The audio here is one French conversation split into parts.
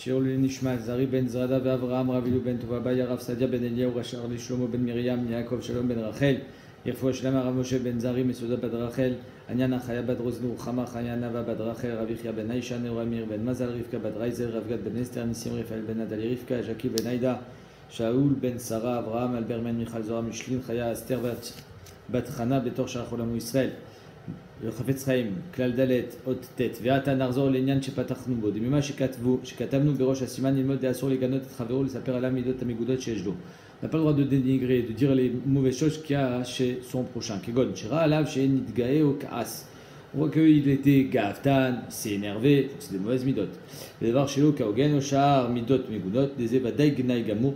שיעור לנשמע זרי בן זרדה ואברהם רבילו בן טובאביה רב סעדיה בן אליהו רש"ר לשלמה בן מרים יעקב שלום בן רחל ירפואה שלמה רב משה בן זרי מסעודה בת רחל עניינה חיה בת רוז רוחמה חיה נאווה בת רחל רב יחיא בן עישה נאור אמיר בן מזל רבקה בת רייזל רב גד בן אסתר ניסים רפאל בן עדלי רבקה ז'קי בן עידה שאול בן שרה אברהם אלברמן מיכל זוהר משלין חיה אסתר בת חנה בתור שרח עולמו ישראל חפץ חיים, כלל ד' אות ט' ועתה נחזור לעניין שפתחנו בו דממה שכתבנו בראש הסימן ללמוד דאסור לגנות את חברו לספר עליו מידות המגודות שיש לו. On n'a pas le droit de dénigrer, de dire les mauvaises choses qu'il y a chez son prochain. כגון, שראה עליו שנתגאה או כעס. On voit qu'il était גאוותן, s'est énervé, c'est des mauvaises midot. ודבר שלו כהוגן או שאר מידות מגודות, דזה ודאי גנאי גמור,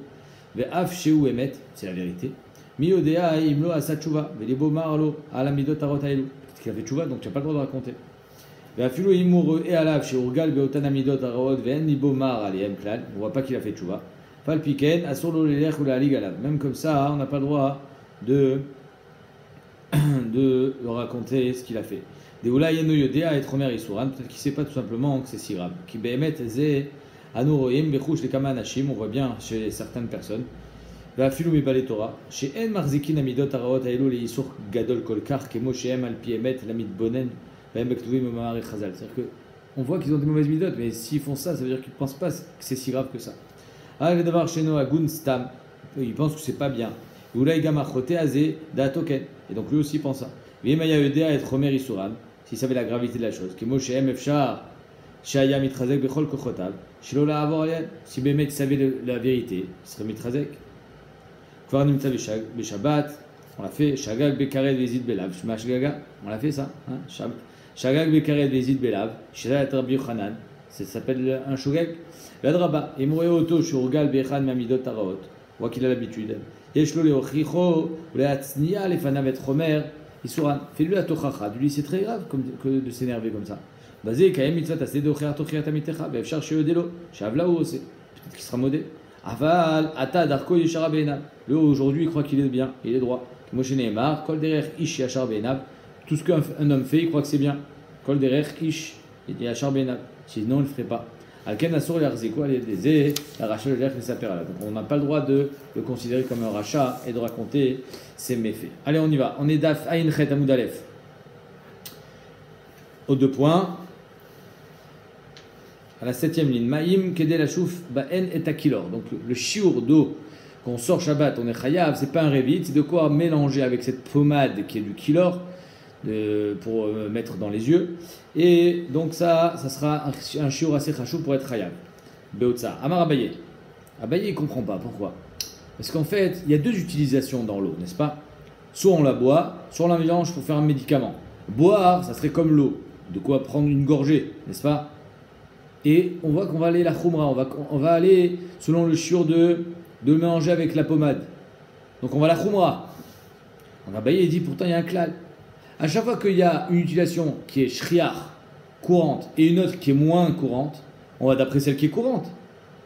ואף שהוא אמת, c'est la vérité. מי יודע אם לא עשה תשובה, וליבו מר לו על המידות הרעות האלו. qui a fait tchouva, donc tu n'as pas le droit de raconter. On voit pas qu'il a fait tchouva. Même comme ça, on n'a pas le droit de raconter ce qu'il a fait. Peut-être qu'il ne sait pas tout simplement que c'est si grave. On voit bien chez certaines personnes. ואפילו מבעלי תורה, שאין מחזיקין המידות הרעות האלו לאיסור גדול כל כך, כמו שהם על פי אמת למתבונן, והם בכתובים במאמרי חז"ל. C'est-à-dire qu'on voit qu'ils ont des mauvaises midotes, mais s'ils font ça, ça veut dire qu'ils ne pensent pas que c'est si grave que ça. Alors, le דבר שאינו הגון סתם, ils pensent que c'est pas bien. ואולי גם החוטא הזה דעתו כן, et donc lui aussi pense ça. ואם היה יודע את חומר איסורם, s'il savait la gravité de la chose, כמו שהם אפשר שהיה מתחזק בכל כוחותיו, שלא לעבור עליהם, si באמת savait la vérité, il serait מתחזק. Kvar nimtza b'Shabbat, on l'a fait. Shagag bekared vezid belav, shma shgaga, on l'a fait ça. Shagag bekared vezid belav, shirat Rabbi Yochanan, ça s'appelle un shogeg. L'adraba, imoué auto shurgal bechan mamidot araot, voit qu'il a l'habitude. Yeshlo leochicho, leatznia lefanav et chomer, isuran. Fais-lui la tochacha, lui c'est très grave que de s'énerver comme ça. Basé kayem mitzvah tasé docher tochiat amitecha, be'efshar sheodelo, shavla ou aussi, peut-être qu'il sera modé. Aval, ata darko yeshara be'enav. Lui aujourd'hui il croit qu'il est bien, il est droit. Moshe Nehemar, kol derech ish yashar be'enav. Tout ce qu'un homme fait, il croit que c'est bien. Kol derech ish yashar be'enav. Sinon il ne le ferait pas. Alken asur yarziko al-yedeze, la rachat le derech les saper. Donc on n'a pas le droit de le considérer comme un rachat et de raconter ses méfaits. Allez, on y va. On est daf ayin chet amud alef. Aux deux points. À la 7e ligne, Maïm kedel ashouf ba'en et akilor. Donc le chiour d'eau qu'on sort Shabbat, on est chayav, c'est pas un révit, c'est de quoi mélanger avec cette pommade qui est du kilor pour mettre dans les yeux. Et donc ça sera un chiour assez chachou pour être chayav. Beotza. Amar Abaye. Abaye il comprend pas. Pourquoi? Parce qu'en fait, il y a deux utilisations dans l'eau, n'est-ce pas? Soit on la boit, soit on la mélange pour faire un médicament. Boire, ça serait comme l'eau, de quoi prendre une gorgée, n'est-ce pas? Et on voit qu'on va aller la khumra, on va aller selon le shiur de le mélanger avec la pommade. Donc on va la khumra. On a baillé et dit pourtant il y a un klal. À chaque fois qu'il y a une utilisation qui est shriar, courante, et une autre qui est moins courante, on va d'après celle qui est courante.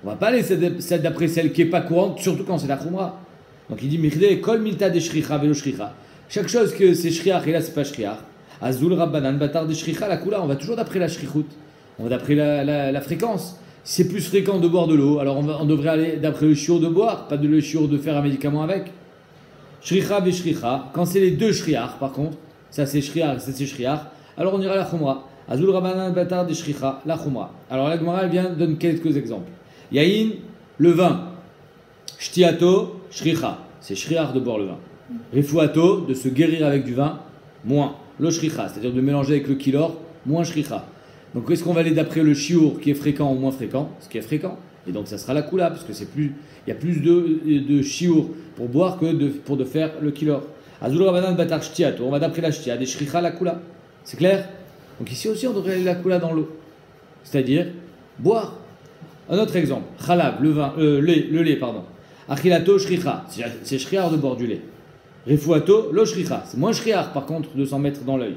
On va pas aller d'après celle qui est pas courante, surtout quand c'est la khumra. Donc il dit Michde kol milta de shricha velo shricha. Chaque chose que c'est shriar et là c'est pas shriar. Azul rabbanan batar de shricha la kula, on va toujours d'après la shrichut. On va d'après la fréquence. Si c'est plus fréquent de boire de l'eau, alors on devrait aller d'après le shiur de boire, pas de le shiur de faire un médicament avec. Shricha ve shricha, quand c'est les deux shriar par contre, ça c'est shriar et ça c'est shriar, alors on ira à la khumra. Azul rabbanan batar de shricha, la khumra. Alors la Gemara elle donne quelques exemples. Yahin, le vin. Shtiato, shricha, c'est shriar de boire le vin. Refuato, de se guérir avec du vin, moins. Lo shricha, c'est-à-dire de mélanger avec le kilor, moins shricha. Donc est-ce qu'on va aller d'après le shiur qui est fréquent ou moins fréquent? Ce qui est fréquent. Et donc ça sera la kula, parce que il y a plus de shiur pour boire que pour faire le kilor. Azul rabanan batar shtiato, on va d'après la shtia, des shricha la kula. C'est clair? Donc ici aussi on devrait aller la kula dans l'eau. C'est-à-dire boire. Un autre exemple, chalab, le lait, pardon. Achilato shricha, c'est shriar de boire du lait. Refuato, lo shricha, c'est moins shriar par contre de s'en mettre dans l'œil.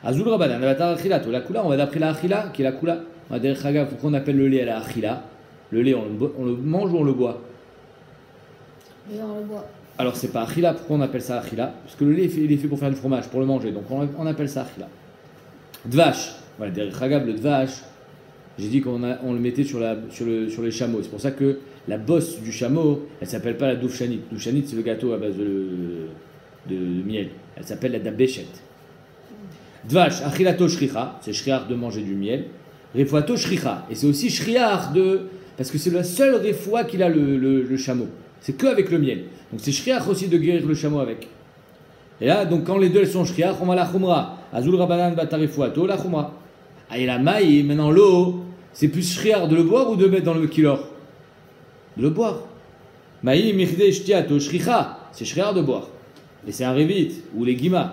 Azul rabanan batar achilato, la kula, on va d'après la achila qui est la kula. On va dire pourquoi on appelle le lait à la achila? Le lait, on le mange ou on le boit? On le boit. Alors c'est pas achila, pourquoi on appelle ça achila? Parce que le lait il est fait pour faire du fromage, pour le manger, donc on appelle ça achila. Dvash, voilà, derrière Chagab, le dvash, J'ai dit qu'on le mettait sur les chameaux. C'est pour ça que la bosse du chameau, elle ne s'appelle pas la doufchanit. Doufchanit, c'est le gâteau à base de miel. Elle s'appelle la dabéchet. Dvash, achilato shricha, c'est shriach de manger du miel. Refuato shricha, et c'est aussi shriach parce que c'est la seule refoua qu'il a le chameau. C'est que avec le miel. Donc c'est shriach aussi de guérir le chameau avec. Et là, donc quand les deux sont shriach, on va la chumra. Azul rabanan batarefuato, la chumra. Ah, et la maille, maintenant l'eau, c'est plus shriach de le boire ou de mettre dans le kilor? De le boire. Maï mirde shtiato shricha, c'est shriach de boire. Et c'est un révit, ou les guimas.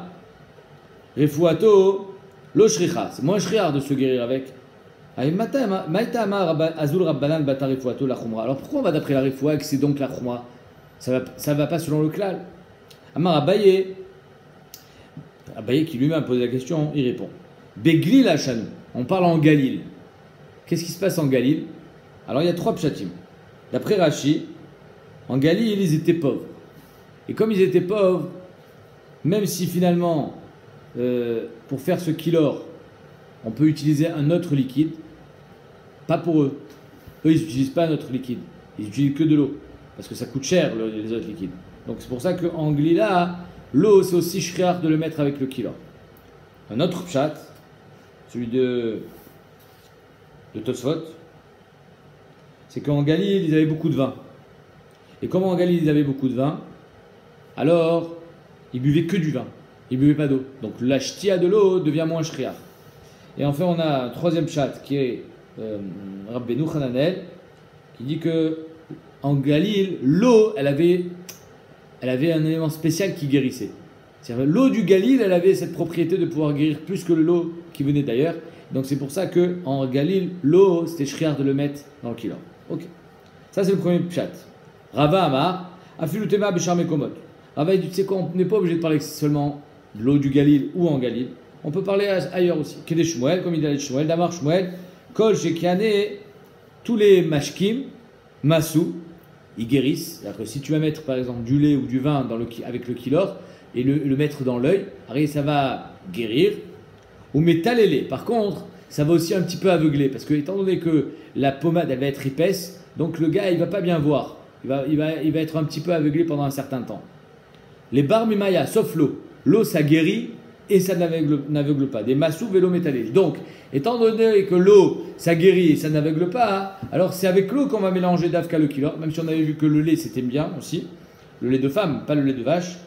Refuato, lo shricha, c'est moins shriach de se guérir avec. Alors pourquoi on va d'après la refoua et que c'est donc la chumra? Ça va pas selon le klal. Amar Abaye qui lui-même a posé la question, il répond. Begli la chanou, on parle en Galil. Qu'est-ce qui se passe en Galil? Alors il y a 3 pshatim. D'après Rashi, en Galil ils étaient pauvres. Et comme ils étaient pauvres, même si finalement pour faire ce kilor, on peut utiliser un autre liquide, pas pour eux. Eux, ils n'utilisent pas notre liquide. Ils n'utilisent que de l'eau. Parce que ça coûte cher, les autres liquides. Donc c'est pour ça qu'en glila, l'eau, c'est aussi shriach de le mettre avec le kilor. Un autre pshat, celui de Tosfot, c'est qu'en Galil, ils avaient beaucoup de vin. Et comme en Galil, ils avaient beaucoup de vin, alors, ils buvaient que du vin. Ils ne buvaient pas d'eau. Donc la shtia de l'eau devient moins shriach. Et enfin, on a un 3e chat qui est Rabbeinu Hananel, qui dit que en Galil, l'eau, elle avait un élément spécial qui guérissait. C'est-à-dire l'eau du Galil, elle avait cette propriété de pouvoir guérir plus que l'eau qui venait d'ailleurs. Donc c'est pour ça que en Galil, l'eau, c'était shriach de le mettre dans le kilor. Ok. Ça c'est le premier chat. Rava Amar, Afilutema Bechar Mekomot. Rava dit, tu sais quoi, on n'est pas obligé de parler seulement de l'eau du Galil ou en Galil. On peut parler ailleurs aussi. Kede Shmuel, comme il a dit Shmuel, Damar Shmuel, Kol Shekiane, tous les mashkim, Massou, ils guérissent. C'est-à-dire que si tu vas mettre par exemple du lait ou du vin avec le kilor et le mettre dans l'œil, ça va guérir. Ou métalélé. Par contre, ça va aussi un petit peu aveugler. Parce que étant donné que la pommade elle va être épaisse, donc le gars il va pas bien voir. Il va être un petit peu aveuglé pendant un certain temps. Les bar mimaya, sauf l'eau. L'eau ça guérit et ça n'aveugle pas. Des massou vélo métallé. Donc, étant donné que l'eau, ça guérit et ça n'aveugle pas, alors c'est avec l'eau qu'on va mélanger d'avka le kilor, même si on avait vu que le lait c'était bien aussi. Le lait de femme, pas le lait de vache.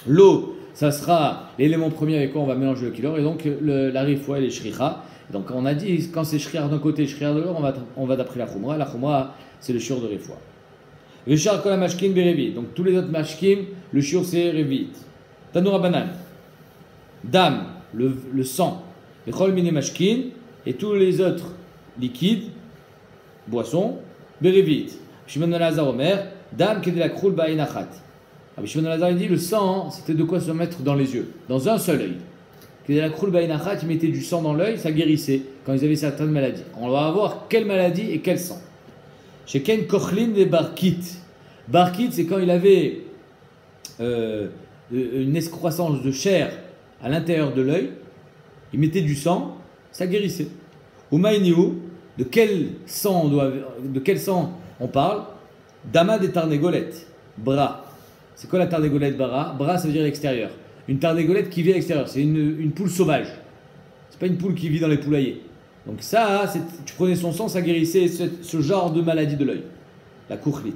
L'eau, ça sera l'élément premier avec quoi on va mélanger le kilor. Et donc, la rifoua et les shricha. Donc, on a dit, quand c'est shriach d'un côté et shriach de l'autre, on va d'après la chumra. La chumra, c'est le shiur de rifoua. Veshar kol mashkin berevit. Donc, tous les autres mashkim, le shiur c'est revit. Tanoura banane. Dame, le sang, les chol mine mashkin, et tous les autres liquides, boissons, berevit. Shimon al-Hazar Omer, dame qui est de la kroul ba'inachat. Shimon al-Hazar dit le sang, c'était de quoi se mettre dans les yeux, dans un seul œil. Qui est de la kroul ba'inachat, ils mettaient du sang dans l'œil, ça guérissait quand ils avaient certaines maladies. On va voir quelle maladie et quel sang. Chez Ken Kochlin et Barkit. Barkit, c'est quand il avait une excroissance de chair à l'intérieur de l'œil, il mettait du sang, ça guérissait. Ou Maïniou, de quel sang on parle? Dama des tarnégolettes, bras. C'est quoi la tarnégolette bras? Bras, ça veut dire l'extérieur. Une tarnégolette qui vit à l'extérieur, c'est une poule sauvage. C'est pas une poule qui vit dans les poulaillers. Donc ça, tu prenais son sang, ça guérissait ce genre de maladie de l'œil. La kouchlit.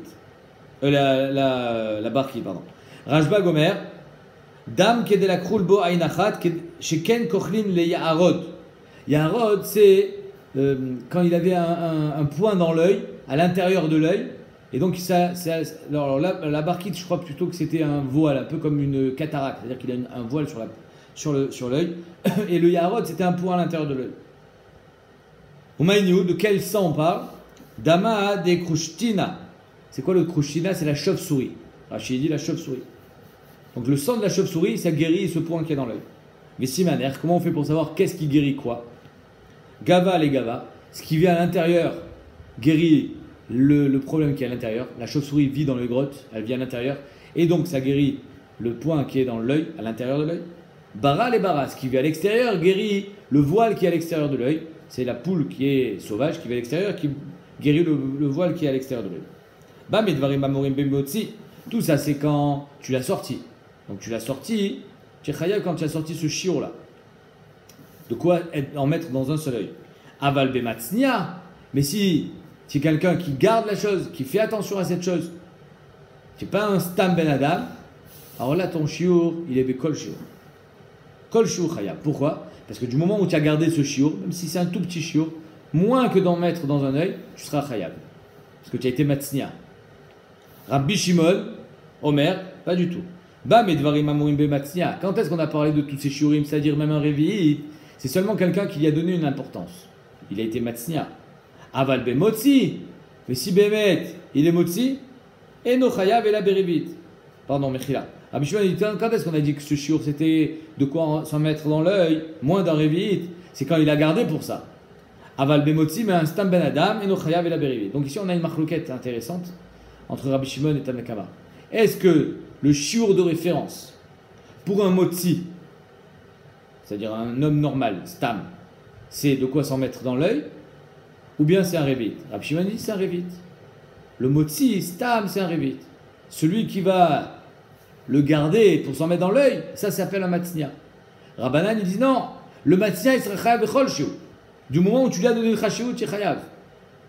La barki, pardon. Rajba Gomer, Dam qui est de la kroulbo ainachat, chez Ken Kochlin le Yaharod. Yaharod, c'est quand il avait un point dans l'œil, à l'intérieur de l'œil, et donc alors là, la barkite, je crois plutôt que c'était un voile, un peu comme une cataracte, c'est-à-dire qu'il a un voile sur l'œil, et le Yaharod, c'était un point à l'intérieur de l'œil. Umayniou, de quel sang on parle? Dama de Krushtina. C'est quoi le Krushtina? C'est la chauve-souris. Rachid dit la chauve-souris. Donc le sang de la chauve-souris, ça guérit ce point qui est dans l'œil. Mais Simaner, comment on fait pour savoir qu'est-ce qui guérit quoi? Gava les Gava, ce qui vient à l'intérieur guérit le problème qui est à l'intérieur. La chauve-souris vit dans les grottes, elle vit à l'intérieur, et donc ça guérit le point qui est dans l'œil, à l'intérieur de l'œil. Bara les Bara, ce qui vit à l'extérieur guérit le voile qui est à l'extérieur de l'œil. c'est la poule qui est sauvage, qui va à l'extérieur, qui guérit le voile qui est à l'extérieur de l'œil. Bah, mais dvarim amorim bemotzi, tout ça c'est quand tu l'as sorti. Donc tu l'as sorti, tu es chayav quand tu as sorti ce shiur là. De quoi en mettre dans un seul œil. Aval bematznia, mais si tu es quelqu'un qui garde la chose, qui fait attention à cette chose, tu n'es pas un stam ben adam, alors là ton shiur, il est bekol shiur. Kol shiur chayav. Pourquoi? Parce que du moment où tu as gardé ce shiur, même si c'est un tout petit shiur, moins que d'en mettre dans un œil, tu seras chayav. Parce que tu as été matznia. Rabbi Shimon, Omer, pas du tout. Ba medvarim amurim bematznia. Quand est-ce qu'on a parlé de tous ces shiurim, c'est-à-dire même un réveil, c'est seulement quelqu'un qui lui a donné une importance. Il a été matznia. Aval bemotzi. Mais si bemet, il est motzi, et no chayav et la berivit. Pardon, mechila. Rabbi Shimon dit, quand est-ce qu'on a dit que ce shiur, c'était de quoi s'en mettre dans l'œil, moins d'un réveil, c'est quand il a gardé pour ça. Aval bemotzi, mais un stam ben adam, et no chayav et la berivit. Donc ici on a une marloquette intéressante entre Rabbi Shimon et Tanakama. Est-ce que le shiur de référence pour un motzi, c'est-à-dire un homme normal, stam, c'est de quoi s'en mettre dans l'œil, ou bien c'est un révit? Rabbi Shimon dit c'est un révit. Le motzi, stam, c'est un révit. Celui qui va le garder pour s'en mettre dans l'œil, ça s'appelle un matznia. Rabbanan, il dit non, le matznia, il sera chayav bechol shiur. Du moment où tu lui as donné le chashiut, tu es chayav.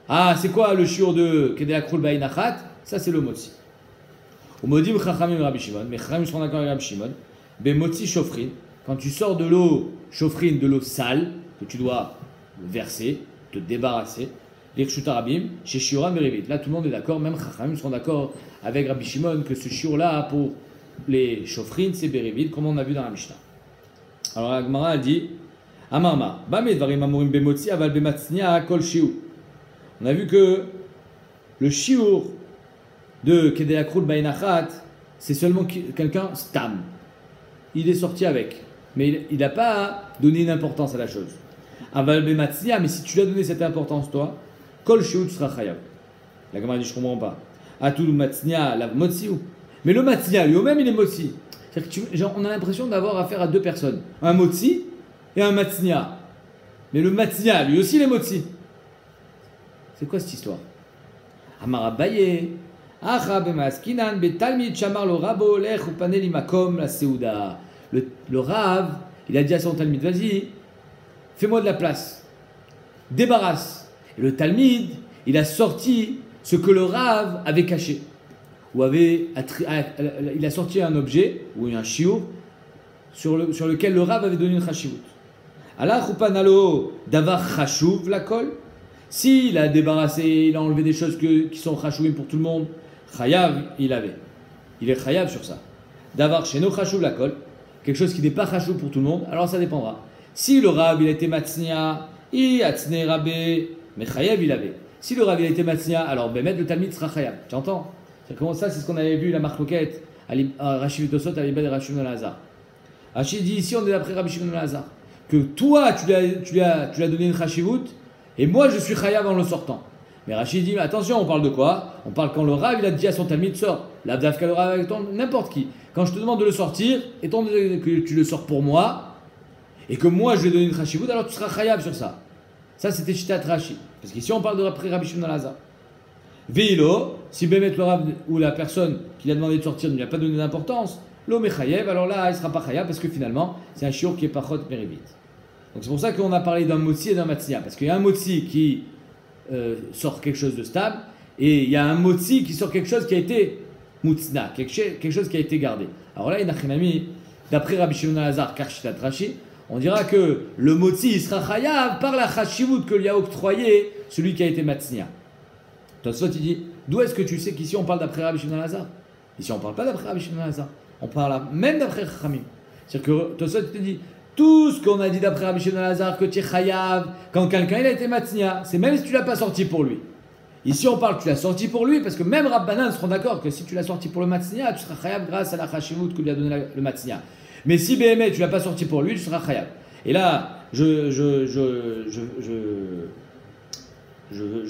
Ah, c'est quoi le shiur de Kedei Akrul Ba'inachat? Ça, c'est le motzi. Au modim chachamim Rabbi Shimon, mais chachamim seront d'accord avec Rabbi Shimon. Ben motzi shofrin, quand tu sors de l'eau shofrin, de l'eau sale, que tu dois verser, te débarrasser, l'irshut arabim, chez shiuram berevit. Là, tout le monde est d'accord, même chachamim seront d'accord avec Rabbi Shimon que ce shiur-là, pour les shofrin, c'est berevit, comme on a vu dans la Mishnah. Alors, la Gemara a dit, Amarma, ba medvarim amurim bemotzi, aval bematznia kol shiur. On a vu que le shiur de Kedei Akrul Ba'inachat, c'est seulement quelqu'un stam. Il est sorti avec. Mais il n'a pas donné une importance à la chose. Aval bematznia, mais si tu lui as donné cette importance, toi, kol shiur, tu seras chayav. La Gemara dit, je ne comprends pas. Atul matznia, la motziou. Mais le matznia, lui-même, il est motzi. On a l'impression d'avoir affaire à deux personnes. Un motzi et un matznia. Mais le matznia, lui aussi, il est motzi. C'est quoi cette histoire? Amarabaye. Le Rav, il a dit à son Talmid, vas-y, fais-moi de la place, débarrasse. Et le Talmid, il a sorti ce que le Rav avait caché, ou il a sorti un objet, ou un shiur, sur lequel le Rav avait donné une chashivut. Allah chupanalo davar chashuv la kol. S'il a débarrassé, il a enlevé des choses qui sont chashuvim pour tout le monde, chayav, il est chayav sur ça. D'avoir chez nos chashuv la kol, quelque chose qui n'est pas chashuv pour tout le monde, alors ça dépendra. Si le rab il a été matznia, i atzne rabé, mais chayav il avait. Si le rab il a été matznia, alors bemet le talmid sera chayav. Tu entends? C'est comment ça, c'est ce qu'on avait vu la marloquette à Rashi Vitosot à l'Ibad et Rashi Ben Lazar. Rashi dit ici on est d'après Rabbi Shimon Ben Lazar que toi tu lui as donné une chashivut et moi je suis chayav en le sortant. Mais Rachid dit, mais attention, on parle de quoi? On parle quand le Rav, il a dit à son Talmid, sort. L'Abdavka le Rav avec n'importe qui. Quand je te demande de le sortir, étant donné que tu le sors pour moi, et que moi je vais donner une chashivut, alors tu seras chayav sur ça. Ça, c'était Shitat Rashi. Parce qu'ici, on parle de après Rabbi Shimon Ben Lazar. Veilo, si Bémet le Rav ou la personne qui lui a demandé de sortir ne lui a pas donné d'importance, l'homme est chayav, alors là, il ne sera pas chayav, parce que finalement, c'est un shiur qui est pachot merivit. Donc c'est pour ça qu'on a parlé d'un motzi et d'un matzia. Parce qu'il y a un motzi qui sort quelque chose de stable, et il y a un motzi qui sort quelque chose qui a été mutzna, quelque chose qui a été gardé. Alors là, d'après Rabbi Shimon Ben Lazar, Karshitat Rashi, on dira que le motzi il sera chayav par la chashivut que lui a octroyé celui qui a été matznia. Tosfot il dit, d'où est-ce que tu sais qu'ici on parle d'après Rabbi Shimon Ben Lazar? Ici on ne parle pas d'après Rabbi Shimon Ben Lazar, on parle même d'après Chachamim. C'est-à-dire que Tosfot te dit, tout ce qu'on a dit d'après Rabbi Shimon Ben Lazar, que tu es chayav, quand quelqu'un il a été matznia, c'est même si tu ne l'as pas sorti pour lui. Ici on parle que tu l'as sorti pour lui, parce que même Rabbanan seront d'accord que si tu l'as sorti pour le matznia, tu seras chayav grâce à la chashivut que lui a donné le matznia. Mais si BME tu ne l'as pas sorti pour lui, tu seras chayav. Et là, je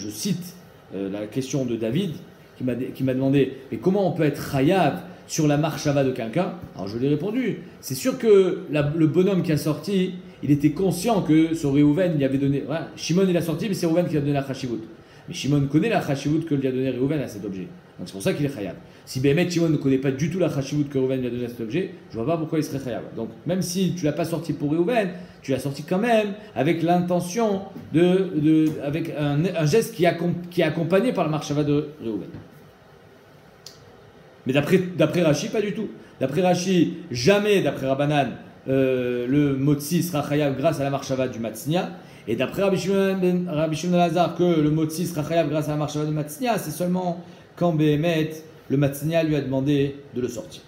cite la question de David, qui m'a demandé, mais comment on peut être chayav sur la marchava de quelqu'un? Alors je lui ai répondu, c'est sûr que le bonhomme qui a sorti, il était conscient que sur Réhouven, il avait donné. Ouais, Shimon, il a sorti, mais c'est Réhouven qui a donné la Chashivut. Mais Shimon connaît la Chashivut que lui a donné Réhouven à cet objet. Donc c'est pour ça qu'il est Chayav. Si Béhémet Shimon ne connaît pas du tout la Chashivut que Réhouven lui a donné à cet objet, je ne vois pas pourquoi il serait Chayav. Donc même si tu ne l'as pas sorti pour Réhouven, tu l'as sorti quand même avec l'intention avec un geste qui est accompagné par le marchava de Réhouven. Mais d'après Rashi, pas du tout. D'après Rashi, jamais, d'après Rabbanan, le Motzi sera chayav grâce à la marchava du Matznia. Et d'après Rabbi Shimon Elazar, que le Motzi sera chayav grâce à la marchava du Matznia, c'est seulement quand Béhémet, le Matznia lui a demandé de le sortir.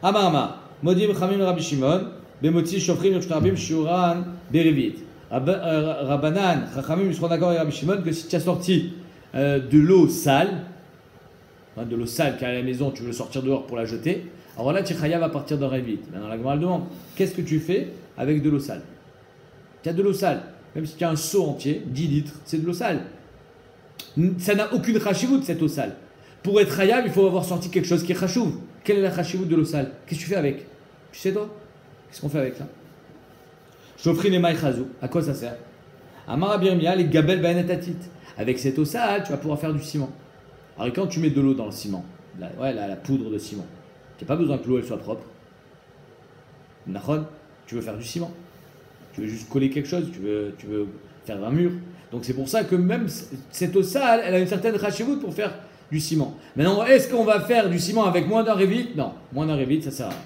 Amar Modim Chamim Rabbi Shimon, Bemotzi Shofrim Yoshtarabim Shuran Berevit. Rabbanan, Chachamim, ils seront d'accord avec Rabbi Shimon que si tu as sorti de l'eau sale, de l'eau sale qui est à la maison, tu veux le sortir dehors pour la jeter, alors là, tu es chayav à partir d'un révit. Maintenant, la Gemara demande, qu'est-ce que tu fais avec de l'eau sale? Tu as de l'eau sale, même si tu as un seau entier, 10 litres, c'est de l'eau sale. Ça n'a aucune chashivut, cette eau sale. Pour être chayav, il faut avoir sorti quelque chose qui est chashuv. Quelle est la chashivut de l'eau sale? Qu'est-ce que tu fais avec? Tu sais toi? Qu'est-ce qu'on fait avec ça? Shofrin et maïchazou, à quoi ça sert? Amar Birmia, les gabel baenetatit. Avec cette eau sale, tu vas pouvoir faire du ciment. Alors quand tu mets de l'eau dans le ciment, la poudre de ciment, tu n'as pas besoin que l'eau elle soit propre. Nachon, tu veux faire du ciment. Tu veux juste coller quelque chose, tu veux faire un mur. Donc c'est pour ça que même cette eau sale, elle a une certaine rachivut pour faire du ciment. Maintenant, est-ce qu'on va faire du ciment avec moins d'un révit? Non, moins d'un révit, ça sert à rien.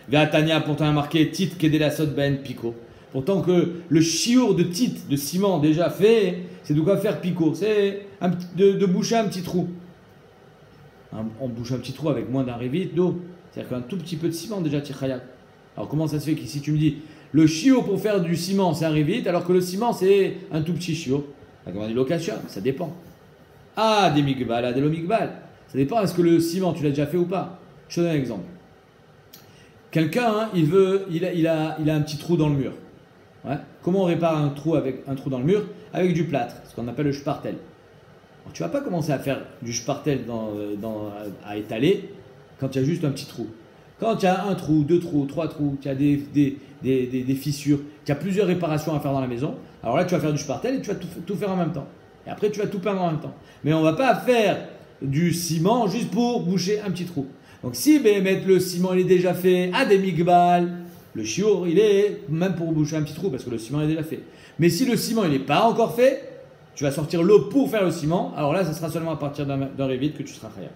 Ve'atania, pourtant, a marqué titre kedelasot ben pico. Pourtant que le chiour de titre de ciment déjà fait, c'est de quoi faire pico. C'est de boucher un petit trou. On bouche un petit trou avec moins d'un révit d'eau. C'est-à-dire qu'un tout petit peu de ciment déjà tire chayav. Alors comment ça se fait qu'ici tu me dis le chiour pour faire du ciment c'est un révit alors que le ciment c'est un tout petit chiour? On dit location, ça dépend. Ah, des migbal, des lomigbal. Ça dépend, est-ce que le ciment tu l'as déjà fait ou pas? Je te donne un exemple. Quelqu'un, il a un petit trou dans le mur. Ouais. Comment on répare un trou dans le mur? Avec du plâtre, ce qu'on appelle le spartel. Alors, tu ne vas pas commencer à faire du spartel à étaler quand il y a juste un petit trou. Quand il y a un trou, 2 trous, 3 trous, tu as des fissures, tu as plusieurs réparations à faire dans la maison, alors là tu vas faire du spartel et tu vas tout faire en même temps. Et après tu vas tout peindre en même temps. Mais on ne va pas faire du ciment juste pour boucher un petit trou. Donc si le ciment il est déjà fait à des migbal, le chiour il est même pour boucher un petit trou parce que le ciment est déjà fait. Mais si le ciment il n'est pas encore fait, tu vas sortir l'eau pour faire le ciment, alors là, ce sera seulement à partir d'un révit que tu seras chayav.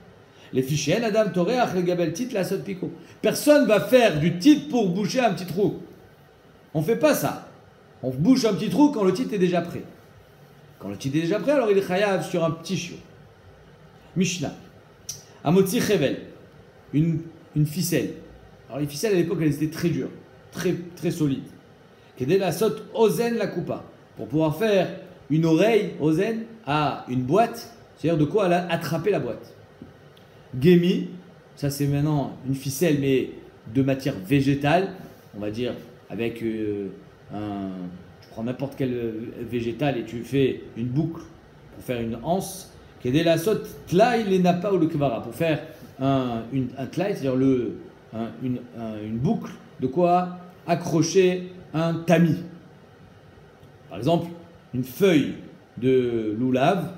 Les fichiers, Adam Toreach, le Gabel Tit, la Sot Pico. Personne va faire du tit pour boucher un petit trou. On ne fait pas ça. On bouche un petit trou quand le tit est déjà prêt. Quand le tit est déjà prêt, alors il est chayav sur un petit chiot. Mishnah. Amotzi Chevel. Une ficelle. Alors les ficelles à l'époque, elles étaient très dures, très, très solides. Kedé la Sot Ozen la Coupa. Pour pouvoir faire une oreille, ozen, à une boîte, c'est-à-dire de quoi elle a attrapé la boîte. Gemi, ça c'est maintenant une ficelle mais de matière végétale, on va dire avec tu prends n'importe quel végétal et tu fais une boucle pour faire une anse, qui est la saute tlaï les napa ou le kvara, pour faire un tlaï, c'est-à-dire une boucle de quoi accrocher un tamis. Par exemple, une feuille de loulave,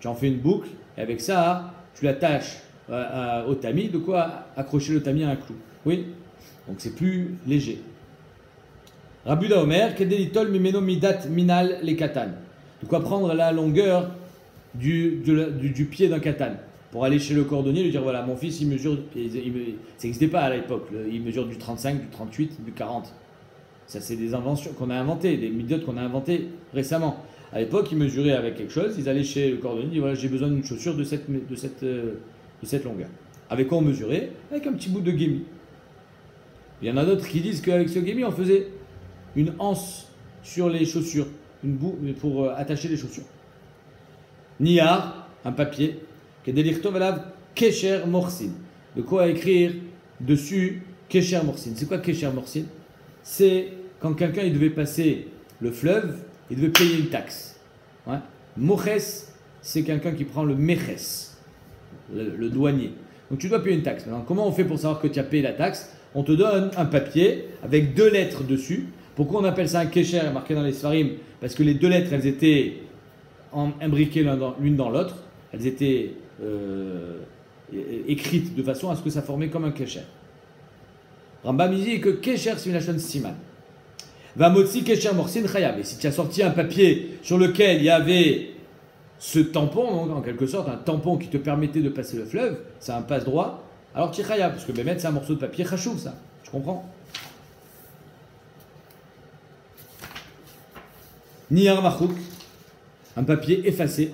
tu en fais une boucle, et avec ça, tu l'attaches au tamis, de quoi accrocher le tamis à un clou. Oui, donc c'est plus léger. Rabuda Omer, Kedelitol Mimeno Midat Minal les katan. De quoi prendre la longueur du pied d'un katan. Pour aller chez le cordonnier, lui dire voilà, mon fils il mesure, ça n'existait pas à l'époque, il mesure du 35, du 38, du 40. Ça, c'est des inventions qu'on a inventées, des méthodes qu'on a inventées récemment. À l'époque, ils mesuraient avec quelque chose, ils allaient chez le cordonnier, ils disaient voilà, j'ai besoin d'une chaussure de cette longueur. Avec quoi on mesurait? Avec un petit bout de guémi. Il y en a d'autres qui disent qu'avec ce guémi, on faisait une anse sur les chaussures, pour attacher les chaussures. Niar, un papier, qui est délirtov alav kesher morsin. De quoi écrire dessus kesher morsin. C'est quoi kesher morsin? C'est quand quelqu'un il devait passer le fleuve, il devait payer une taxe. Ouais. Moches, c'est quelqu'un qui prend le meches, le douanier. Donc tu dois payer une taxe. Maintenant, comment on fait pour savoir que tu as payé la taxe? On te donne un papier avec 2 lettres dessus Pourquoi on appelle ça un kécher, marqué dans les Sfarim? Parce que les deux lettres, elles étaient imbriquées l'une dans l'autre. Elles étaient écrites de façon à ce que ça formait comme un kécher. Rambam dit que kécher, c'est une lachon siman. Va motzi kécher morsin chayab. Et si tu as sorti un papier sur lequel il y avait ce tampon, donc en quelque sorte, un tampon qui te permettait de passer le fleuve, c'est un passe-droit, alors tu es chayab. Parce que Bémet, c'est un morceau de papier chachouv, ça. Tu comprends? Niyar machouk, un papier effacé.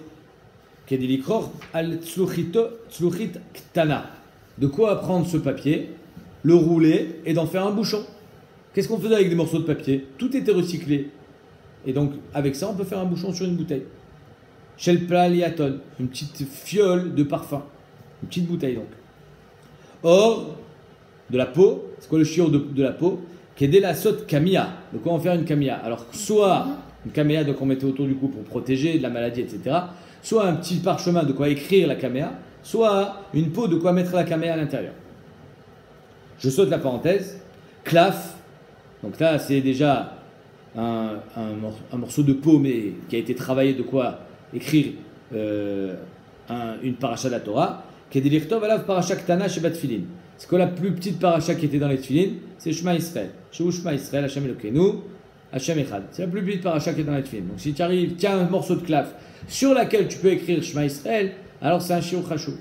Kedilikor al tzluchit ktana. De quoi prendre ce papier, le rouler et d'en faire un bouchon. Qu'est-ce qu'on faisait avec des morceaux de papier? Tout était recyclé. Et donc, avec ça, on peut faire un bouchon sur une bouteille. Shel plaliaton, une petite fiole de parfum. Une petite bouteille donc. Or, de la peau, c'est quoi le chiot de la peau? Kedé la sot kamia. De quoi en faire une kamia? Alors, soit une kamia donc on mettait autour du cou pour protéger de la maladie, etc. Soit un petit parchemin de quoi écrire la kamia, soit une peau de quoi mettre la kamia à l'intérieur. Je saute la parenthèse. Claf, donc là c'est déjà un morceau de peau mais qui a été travaillé de quoi écrire une paracha de la Torah. Kedelichtov alav paracha ktana shebat tfilin. C'est quoi la plus petite paracha qui était dans les tfilin? C'est Shema Israël. Shema Israël, Hashem Elokeinu, Hashem Echad. C'est la plus petite paracha qui est dans les tfilin. Donc si tu arrives, tiens un morceau de claf sur laquelle tu peux écrire Shema Israël, alors c'est un shiur chashou.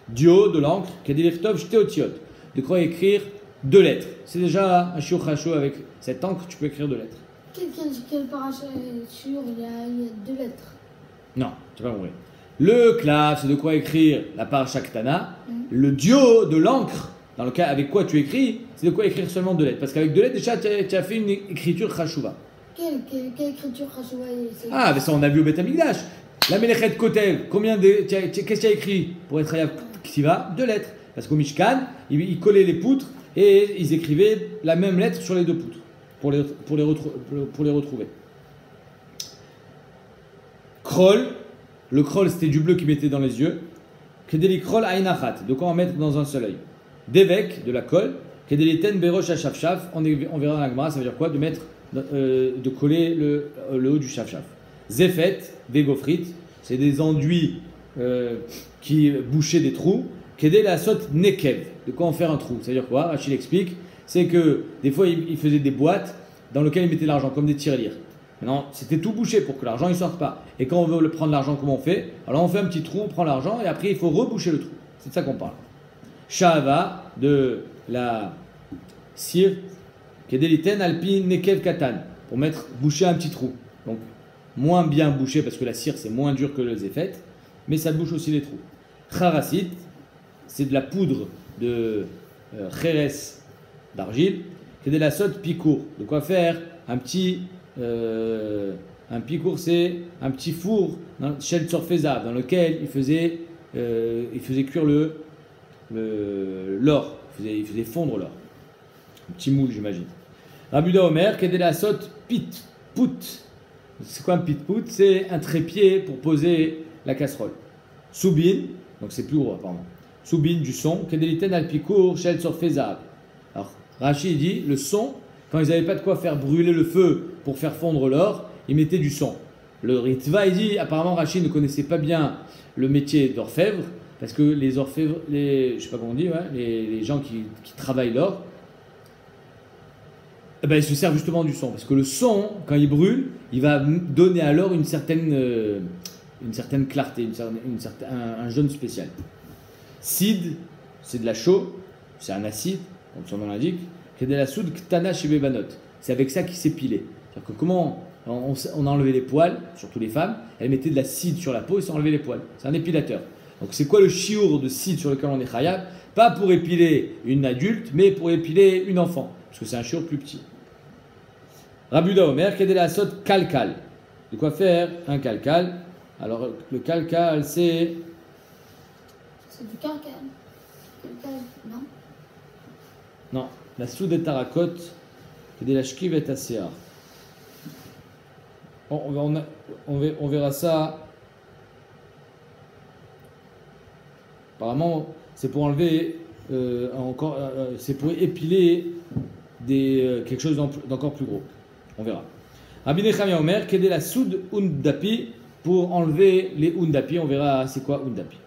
Dio, de l'encre, Kedelichtov shteotiot. De quoi écrire 2 lettres. C'est déjà un shiur chashou avec cette encre, tu peux écrire 2 lettres. Quel paracha sur il y a 2 lettres? Non, tu vas mourir. Le claf, c'est de quoi écrire la paracha ktana. Le dio, de l'encre, dans le cas avec quoi tu écris, c'est de quoi écrire seulement 2 lettres. Parce qu'avec 2 lettres, déjà, tu as fait une écriture chashouva. Quelle écriture chashouva? Ah, mais ça, on a vu au Beth Amikdash. La Melechet Kotel, qu'est-ce que tu as écrit pour être Hayav Ktiva? 2 lettres. Parce qu'au Mishkan, ils collaient les poutres et ils écrivaient la même lettre sur les 2 poutres pour les retrouver. Krol, le krol c'était du bleu qu'ils mettaient dans les yeux. Kedeli krol ainachat, de quoi en mettre dans un seul œil. Devek, de la colle. Kedeli ten berosh shafshaf, on verra dans la Gemara, ça veut dire quoi? De coller le haut du shafshaf. Zefet, vegofrit, c'est des enduits qui bouchaient des trous. Kedeli asot nekev, de quoi en faire un trou. Ça veut dire quoi? Rachid explique, c'est que des fois ils faisaient des boîtes dans lesquelles ils mettaient l'argent, comme des tirelires. Maintenant, c'était tout bouché pour que l'argent ne sorte pas. Et quand on veut prendre l'argent, comment on fait? Alors on fait un petit trou, on prend l'argent et après il faut reboucher le trou. C'est de ça qu'on parle. Shahava, de la cire, Kedeliten alpin nekev katan, pour boucher un petit trou. Donc moins bien bouché parce que la cire c'est moins dur que le zéfet, mais ça bouche aussi les trous. Charasit, c'est de la poudre de cheres d'argile. Kedelasot pikour, de quoi faire un petit. Un pikour, c'est un petit four shel tzorfeza dans lequel il faisait cuire l'or, il faisait fondre l'or. Un petit moule, j'imagine. Rabuda Omer, kedelasot pit put. C'est quoi un pit put? C'est un trépied pour poser la casserole. Soubin, donc c'est plus gros apparemment. Soubin du son, kedeliten al pikour shel tzorfeza. Alors Rashi dit le son. Quand ils n'avaient pas de quoi faire brûler le feu pour faire fondre l'or, ils mettaient du son. Le Ritva, il dit, apparemment Rachid ne connaissait pas bien le métier d'orfèvre, parce que les orfèvres, je sais pas comment on dit, ouais, les gens qui travaillent l'or, eh ben, ils se servent justement du son. Parce que le son, quand il brûle, il va donner à l'or une certaine clarté, un jaune spécial. Sid, c'est de la chaux, c'est un acide, comme son nom l'indique. C'est avec ça qu'il s'épilait. C'est-à-dire que comment on a enlevé les poils, surtout les femmes, elles mettaient de la cide sur la peau et s'enlevaient les poils. C'est un épilateur. Donc c'est quoi le chiour de cide sur lequel on est khayab? Pas pour épiler une adulte, mais pour épiler une enfant. Parce que c'est un chiour plus petit. Rabuda Omer, kedelasot kalkal. De quoi faire un kalkal? Alors le kalkal c'est... C'est du calcal. Calcal, non? Non. La soude et tarakot, de la shkiv et aséar. On verra ça. Apparemment, c'est pour enlever c'est pour épiler quelque chose d'encore plus gros. On verra. Rabbi Nechemia Omer, Kedé la soud undapi, pour enlever les undapi. On verra c'est quoi undapi.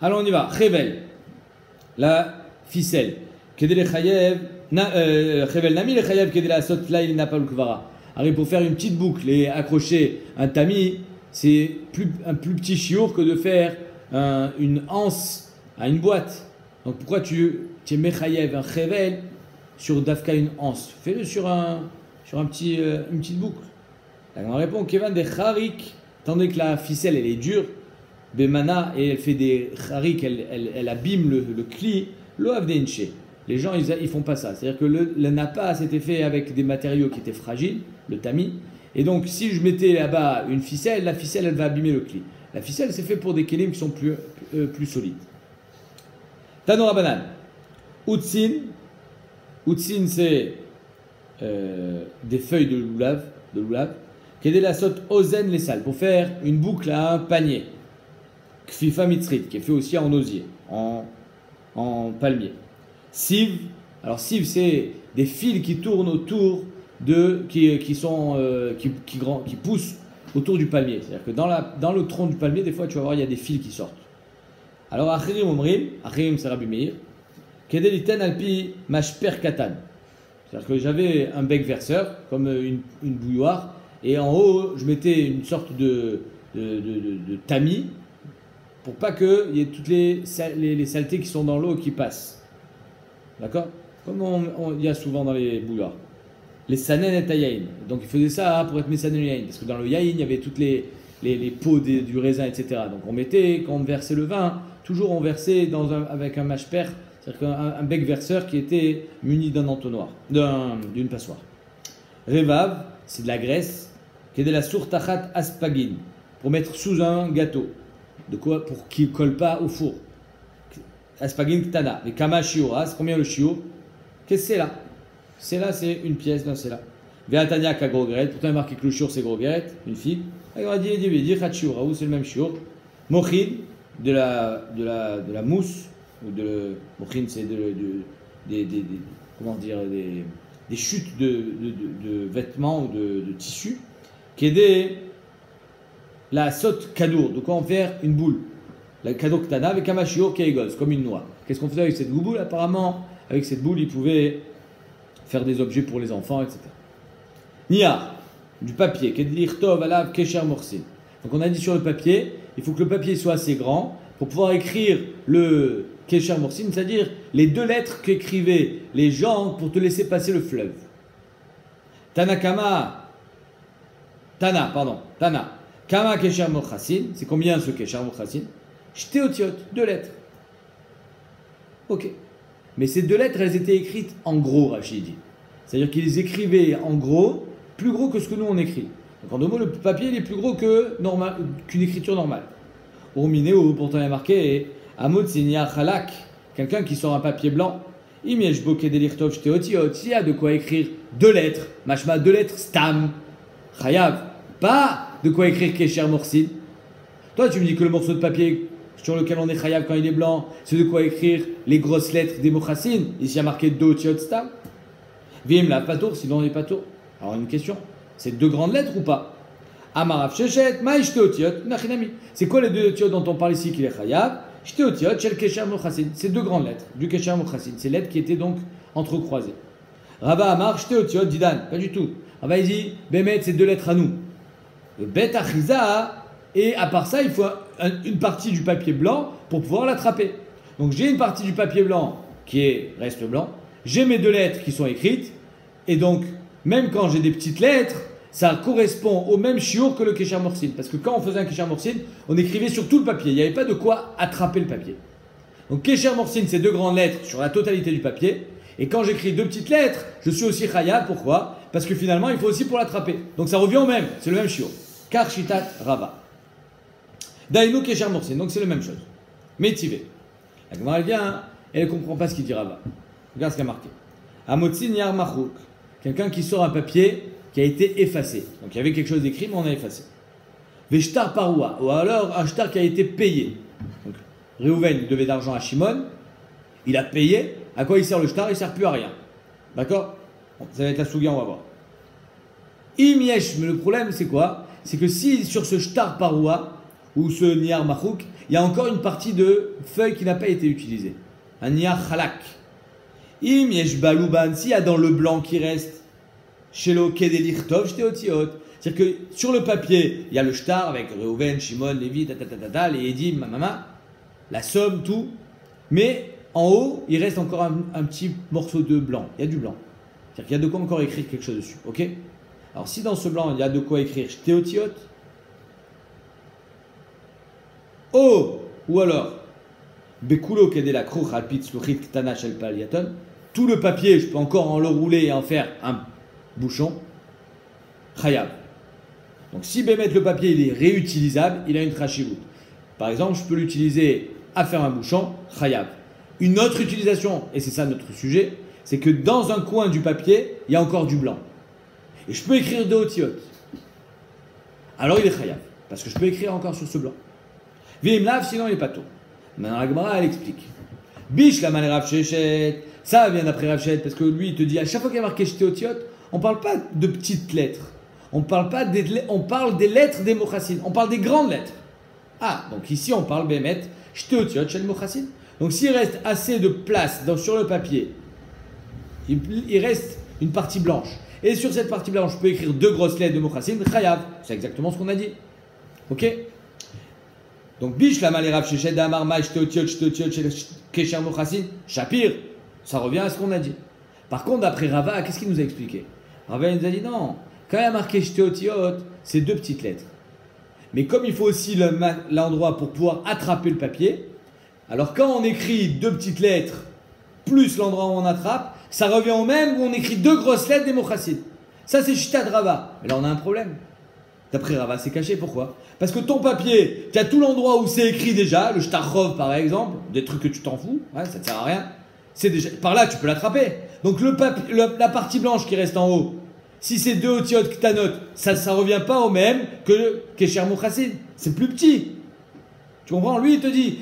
Alors on y va. Chevel, la ficelle. Kedé le chayev, chevel nami le chayev, Kedé la sot laïl napal kvara. Alors pour faire une petite boucle et accrocher un tamis, c'est un plus petit chiour que de faire une anse à une boîte. Donc pourquoi tu es mechayev un chevel sur dafka une anse? Fais-le sur une petite boucle. On répond Kevan des charik, tandis que la ficelle elle est dure, bemana et elle fait des charik, elle abîme le cli, lo avdenche. Les gens ils font pas ça. C'est-à-dire que le napa c'était fait avec des matériaux qui étaient fragiles, le tamis. Et donc, si je mettais là-bas une ficelle, la ficelle, elle va abîmer le cli. La ficelle, c'est fait pour des kelim qui sont plus solides. Tano Rabanan. Outsin. Outsin, c'est des feuilles de loulav. Kedé la sot ozen les salles, pour faire une boucle à un panier. Kfifa mitzrit, qui est fait aussi en osier, en palmier. Siv. Alors, siv, c'est des fils qui tournent autour qui poussent autour du palmier. C'est-à-dire que dans le tronc du palmier, des fois, tu vas voir, il y a des fils qui sortent. Alors, Achirim Omrim, Achirim c'est Rabbi Meir, Kedeliten Alpi Mashper Katan. C'est-à-dire que j'avais un bec verseur, comme une bouilloire, et en haut, je mettais une sorte de tamis, pour pas qu'il y ait toutes les saletés qui sont dans l'eau qui passent. D'accord? Comme il y a souvent dans les bouilloires. Les sanen et yaïn. Donc il faisait ça pour être mesanen yaïn, parce que dans le yaïn il y avait toutes les peaux du raisin, etc. Donc on mettait, quand on versait le vin, toujours on versait avec un mashper, c'est-à-dire un bec verseur qui était muni d'un entonnoir, d'une passoire. Revav, c'est de la graisse, qui est de la sourtachat aspagin, pour mettre sous un gâteau. De quoi? Pour qu'il ne colle pas au four. Aspagin ktana. Les kama shiura, c'est combien le shiur? Qu'est-ce que c'est là? C'est là, c'est une pièce, non, c'est là. Veatania ka grogeret, pourtant il y a marqué que le shiur c'est grogeret, une fille. Alors il dit, c'est le même shiur. Mochin, de la mousse, ou mochin c'est des chutes de vêtements ou de tissus, qui est la sotte kadour, de quoi en faire une boule. La kadour ktana avec un shiur qui est comme une noix. Qu'est-ce qu'on faisait avec cette boule? Apparemment, avec cette boule, il pouvait faire des objets pour les enfants, etc. Nia, du papier, donc on a dit sur le papier, il faut que le papier soit assez grand pour pouvoir écrire le Kesher Morsin, c'est-à-dire les 2 lettres qu'écrivaient les gens pour te laisser passer le fleuve. Tana. Kama Kesher Morchasin, c'est combien ce Kesher Morchasin? Shteotiot, 2 lettres. Ok. Mais ces 2 lettres, elles étaient écrites en gros, Rachid dit. C'est-à-dire qu'ils écrivaient en gros, plus gros que ce que nous on écrit. Donc en 2 mots, le papier il est plus gros qu'une écriture normale. Au Minéo, pourtant il y a marqué Amod Sinia Khalak, quelqu'un qui sort un papier blanc. Imiej Boke Delirtov Shteotiot, il y a de quoi écrire 2 lettres, machma 2 lettres, Stam, Chayav, pas de quoi écrire Kesher Morsin. Toi tu me dis que le morceau de papier sur lequel on est chayav quand il est blanc, c'est de quoi écrire les grosses lettres des mochassin. Ici, il y a marqué do tiot stam. Vim la patour, sinon on n'est pas tour. Alors une question, c'est 2 grandes lettres ou pas? Amarav shechet, maïch teotiot, nachinami. C'est quoi les 2 tiot dont on parle ici qu'il est chayav? Shteotiot, shel kesher mochassin. C'est 2 grandes lettres du kesher mochassin. Ces lettres qui étaient donc entrecroisées. Rava amar shteotiot didan, pas du tout. Rava il dit, bemet, c'est 2 lettres à nous. Bet achiza. Et à part ça, il faut une partie du papier blanc pour pouvoir l'attraper. Donc j'ai une partie du papier blanc qui reste blanc, j'ai mes 2 lettres qui sont écrites, et donc même quand j'ai des petites lettres, ça correspond au même shiur que le Kesher Morsin. Parce que quand on faisait un Kesher Morsin, on écrivait sur tout le papier, il n'y avait pas de quoi attraper le papier. Donc Kesher Morsin, c'est 2 grandes lettres sur la totalité du papier, et quand j'écris 2 petites lettres, je suis aussi chayav. Pourquoi? Parce que finalement, il faut aussi pour l'attraper. Donc ça revient au même, c'est le même shiur. Kar shitat rava. Daïnou Kesher Morsin, donc c'est la même chose. Métivé. La Gemara elle vient, elle ne comprend pas ce qu'il dit Rava. Regarde ce qu'il y a marqué. Amotsin yar machouk. Quelqu'un qui sort un papier qui a été effacé. Donc il y avait quelque chose d'écrit, mais on a effacé. Veshtar paroua. Ou alors un shtar qui a été payé. Donc Réhouven devait d'argent à Shimon. Il a payé. À quoi il sert le shtar? Il ne sert plus à rien. D'accord? Bon, ça va être la souga, on va voir. Imiesh, mais le problème c'est quoi? C'est que si sur ce shtar paroua, ou ce niar machouk, il y a encore une partie de feuille qui n'a pas été utilisée. Un niar chalak. Imiesh balouban, s'il y a dans le blanc qui reste, shelo kedelichtov, shtéotiot. C'est-à-dire que sur le papier, il y a le shtar avec Reuven, Shimon, Lévi, les Edim, mamama, la somme, tout. Mais en haut, il reste encore un petit morceau de blanc. Il y a du blanc. C'est-à-dire qu'il y a de quoi encore écrire quelque chose dessus. Ok? Alors si dans ce blanc, il y a de quoi écrire shtéotiot, oh, ou alors, Bekulo kedela kruch alpit sluchit ktana shel paliaton, tout le papier, je peux encore en le rouler et en faire un bouchon. Chayav. Donc si Bémet le papier il est réutilisable, il a une trachivut. Par exemple, je peux l'utiliser à faire un bouchon, chayav. Une autre utilisation, et c'est ça notre sujet, c'est que dans un coin du papier, il y a encore du blanc. Et je peux écrire de otiot. Alors il est chayav, parce que je peux écrire encore sur ce blanc. Vimlav, sinon il n'est pas tout. Maintenant la Gemara elle explique. Bish la manera Rav Sheshet, ça vient d'après Rav Sheshet, parce que lui il te dit à chaque fois qu'il y a marqué shté otiot, on ne parle pas de petites lettres. On parle des lettres des mochassin. On parle des grandes lettres. Ah, donc ici on parle bémet, shtéotiot shel mochassin. Donc s'il reste assez de place sur le papier, il reste une partie blanche. Et sur cette partie blanche, je peux écrire 2 grosses lettres de mochassin, chayav. C'est exactement ce qu'on a dit. Ok? Donc bish la malerav sheshet d'amar ma shtéotiot kesher mochassin, shapir. Ça revient à ce qu'on a dit. Par contre, d'après Rava, qu'est-ce qu'il nous a expliqué? Rava nous a dit non. Quand il y a marqué shtéotiot, c'est 2 petites lettres. Mais comme il faut aussi l'endroit pour pouvoir attraper le papier, alors quand on écrit 2 petites lettres plus l'endroit où on attrape, ça revient au même où on écrit 2 grosses lettres des mochassin. Ça c'est shita de Rava. Mais là on a un problème. D'après Rava, c'est caché. Pourquoi? Parce que ton papier, tu as tout l'endroit où c'est écrit déjà, le shtarchov par exemple, des trucs que tu t'en fous, ouais, ça ne sert à rien. C'est déjà, par là tu peux l'attraper. Donc la partie blanche qui reste en haut, si c'est 2 otiot ktanot, ça ne revient pas au même que Kesher Mochassin. C'est plus petit. Tu comprends? Lui, il te dit,